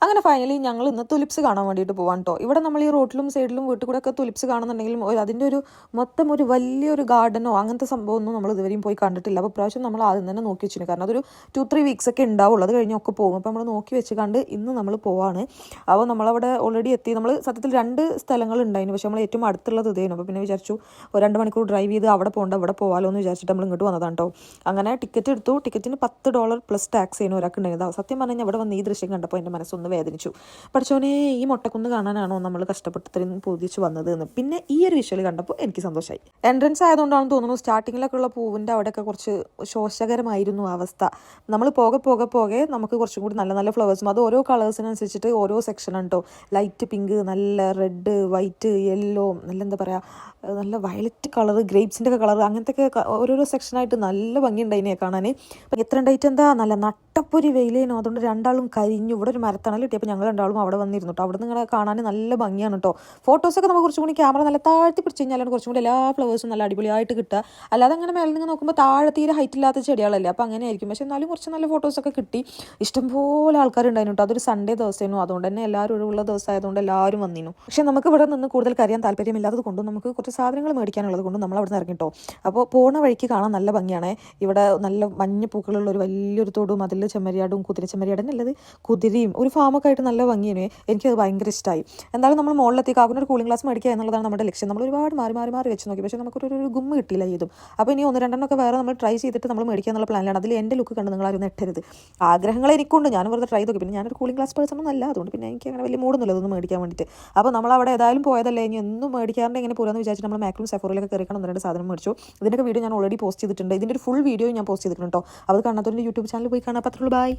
അങ്ങനെ ഫൈനലി ഞങ്ങൾ ഇന്ന് തുലിപ്സ് കാണാൻ വേണ്ടിയിട്ട് പോകാൻ കേട്ടോ. ഇവിടെ നമ്മൾ ഈ റോട്ടിലും സൈഡിലും വീട്ടിൽ കൂടെ ഒക്കെ തുലിപ്സ് കാണുന്നുണ്ടെങ്കിലും അതിൻ്റെ ഒരു മൊത്തം ഒരു വലിയൊരു ഗാർഡനോ അങ്ങനത്തെ സംഭവമൊന്നും നമ്മൾ ഇതുവരെയും പോയി കണ്ടിട്ടില്ല. അപ്പോൾ പ്രാവശ്യം നമ്മൾ ആദ്യം തന്നെ നോക്കി വെച്ചിട്ടുണ്ട്. കാരണം അതൊരു 2-3 വീക്സ് ഒക്കെ ഉണ്ടാവുള്ളൂ, അത് കഴിഞ്ഞൊക്കെ പോകും. അപ്പോൾ നമ്മൾ നോക്കി വെച്ച് കണ്ട് ഇന്ന് നമ്മൾ പോവാണ്. അപ്പോൾ നമ്മളവിടെ ഓൾറെഡി എത്തി. നമ്മൾ സത്യത്തിൽ 2 സ്ഥലങ്ങൾ ഉണ്ടായിരുന്നു, പക്ഷേ നമ്മൾ ഏറ്റവും അടുത്തുള്ളത് ഇതേനു. അപ്പോൾ പിന്നെ വിചാരിച്ചു ഒരു 2 മണിക്കൂർ ഡ്രൈവ് ചെയ്ത് അവിടെ പോകണ്ട, ഇവിടെ പോകാമല്ലോ എന്ന് വിചാരിച്ചിട്ട് നമ്മൾ ഇങ്ങോട്ട് വന്നതാണ് കേട്ടോ. അങ്ങനെ ടിക്കറ്റ് എടുത്തു. ടിക്കറ്റിന് $10 പ്ലസ് ടാക്സ് ചെയ്യുന്ന ഒരാൾക്ക് ഉണ്ടായിരുന്നു. സത്യം പറഞ്ഞാൽ ഇവിടെ വന്ന് ഈ ദൃശ്യം കണ്ടപ്പോൾ എൻ്റെ മനസ്സൊന്ന് വേദനിച്ചു. പഠിച്ചോനെ, ഈ മുട്ടക്കുന്ന് കാണാനാണോ നമ്മൾ കഷ്ടപ്പെട്ട് ഇത്രയും പൊതിച്ച് വന്നത് എന്ന്. പിന്നെ ഈ ഒരു വിഷ്വൽ കണ്ടപ്പോൾ എനിക്ക് സന്തോഷമായി. എൻട്രൻസ് ആയതുകൊണ്ടാണെന്ന് തോന്നുന്നു സ്റ്റാർട്ടിങ്ങിലൊക്കെ ഉള്ള പൂവിൻ്റെ അവിടെയൊക്കെ കുറച്ച് ശോഷകരമായിരുന്നു അവസ്ഥ. നമ്മൾ പോകെ പോകെ പോകെ നമുക്ക് കുറച്ചും കൂടി നല്ല നല്ല ഫ്ലവേഴ്സും, അത് ഓരോ കളേഴ്സിനനുസരിച്ചിട്ട് ഓരോ സെക്ഷൻ ഉണ്ടോ. ലൈറ്റ് പിങ്ക്, നല്ല റെഡ്, വൈറ്റ്, യെല്ലോ, നല്ല എന്താ പറയുക, നല്ല വയലറ്റ് കളർ, ഗ്രേപ്സിൻ്റെ ഒക്കെ കളർ, അങ്ങനത്തെ ഒക്കെ ഓരോരോ സെക്ഷനായിട്ട് നല്ല ഭംഗിയുണ്ടായിനെ കാണാൻ. അപ്പം എത്ര ഉണ്ടായിട്ട് എന്താ നല്ല നട്ടപ്പൊരി വെയിലേനോ. അതുകൊണ്ട് രണ്ടാളും കരിഞ്ഞു. ഇവിടെ ഒരു മരത്തണൽ കിട്ടിയപ്പോൾ ഞങ്ങൾ രണ്ടാളും അവിടെ വന്നിരുന്നു കേട്ടോ. അവിടെ നിങ്ങളെ കാണാൻ നല്ല ഭംഗിയാണ് കേട്ടോ. ഫോട്ടോസൊക്കെ നമുക്ക് കുറച്ചും കൂടി ക്യാമറ നല്ല താഴ്ത്തി പിടിച്ച് കഴിഞ്ഞാലാണ് കുറച്ചും കൂടി എല്ലാ ഫ്ലവേഴ്സും നല്ല അടിപൊളിയായിട്ട് കിട്ടുക. അല്ലാതെ അങ്ങനെ മേലെ നിന്ന് നോക്കുമ്പോൾ താഴെ തീരെ ഹൈറ്റ് ഇല്ലാത്ത ചെടികളല്ലേ, അപ്പോൾ അങ്ങനെ ആയിരിക്കും. പക്ഷേ എന്നാലും കുറച്ച് നല്ല ഫോട്ടോസൊക്കെ കിട്ടി. ഇഷ്ടംപോലെ ആൾക്കാരുണ്ടായിരുന്നു കേട്ടോ. അതൊരു സൺഡേ ദിവസമായിരുന്നു, അതുകൊണ്ട് തന്നെ എല്ലാവരും ഒഴിവുള്ള ദിവസമായതുകൊണ്ട് എല്ലാവരും വന്നിരുന്നു. പക്ഷേ നമുക്ക് ഇവിടെ നിന്ന് കൂടുതൽ കറിയാൻ താല്പര്യമില്ലാത്തത് കൊണ്ടും നമുക്ക് കുറച്ച് സാധനങ്ങൾ മേടിക്കാനുള്ളത് കൊണ്ടും നമ്മൾ അവിടെ നിന്ന് ഇറങ്ങിട്ടോ. അപ്പോൾ പോണ വഴിക്ക് കാണാൻ നല്ല ഭംഗിയാണ്. ഇവിടെ നല്ല മഞ്ഞ പൂക്കളുള്ള ഒരു വലിയൊരു തോടും അതിൽ ചെമ്മരിയാടും, ചെമ്മരിയാടൻ അല്ലത് കുതിരയും ഒരു ഫാമൊക്കെ ആയിട്ട് നല്ല ഭംഗിയാണ്. എനിക്കത് ഭയങ്കര ഇഷ്ടമായി. എന്തായാലും നമ്മൾ മുകളിലെത്തി കാക്കുന്നൊരു കൂളിംഗ് ഗ്ലാസ് മേടിക്കുക എന്നുള്ളതാണ് നമ്മുടെ ലക്ഷ്യം. നമ്മൾ ഒരുപാട് മാറി വെച്ച് നോക്കി, പക്ഷേ നമുക്കൊരു ഗുമ്മ കിട്ടിയില്ല ചെയ്തും. അപ്പോൾ ഇനി 1-2 ഒക്കെ വേറെ നമ്മൾ ട്രൈ ചെയ്തിട്ട് നമ്മൾ മേടിക്കുക എന്നുള്ള പ്ലാനിലാണ്. അതിൽ എൻ്റെ ലുക്ക് കണ്ട് നിങ്ങൾ ആരും നെട്ടരുത്. ആഗ്രഹങ്ങൾ എനിക്കുണ്ട്, ഞാൻ വെറുതെ ട്രൈ നോക്കി. പിന്നെ ഞാനൊരു കൂളിംഗ് ഗ്ലാസ് പേഴ്സൺ ഒന്നും അല്ല, അതുകൊണ്ട് പിന്നെ എനിക്ക് അങ്ങനെ വലിയ മൂടൊന്നുമില്ല അതൊന്നും മേടിക്കാൻ വേണ്ടിയിട്ട്. അപ്പോൾ നമ്മൾ അവിടെ ഏതായാലും പോയതല്ലേ, ഇനി ഒന്നും മേടിക്കാറുണ്ട് എങ്ങനെ പോരാന്ന് വിചാരിച്ചിട്ട് നമ്മൾ മാക്ലും സെഫോറിലൊക്കെ കയറിക്കണം 1-2 സാധനം മേടിച്ചു. ഇതിൻ്റെ വീഡിയോ ഞാൻ ഓൾറെഡി പോസ്റ്റ് ചെയ്തിട്ടുണ്ട്. ഇതിൻ്റെ ഒരു ഫുൾ വീഡിയോ ഞാൻ പോസ്റ്റ് ചെയ്തിട്ടുണ്ട് കേട്ടോ. അത് കാണാത്തവരുടെ യൂട്യൂബ് ചാനൽ പോയി കാണാൻ പറ്റുള്ളൂ. ബൈ.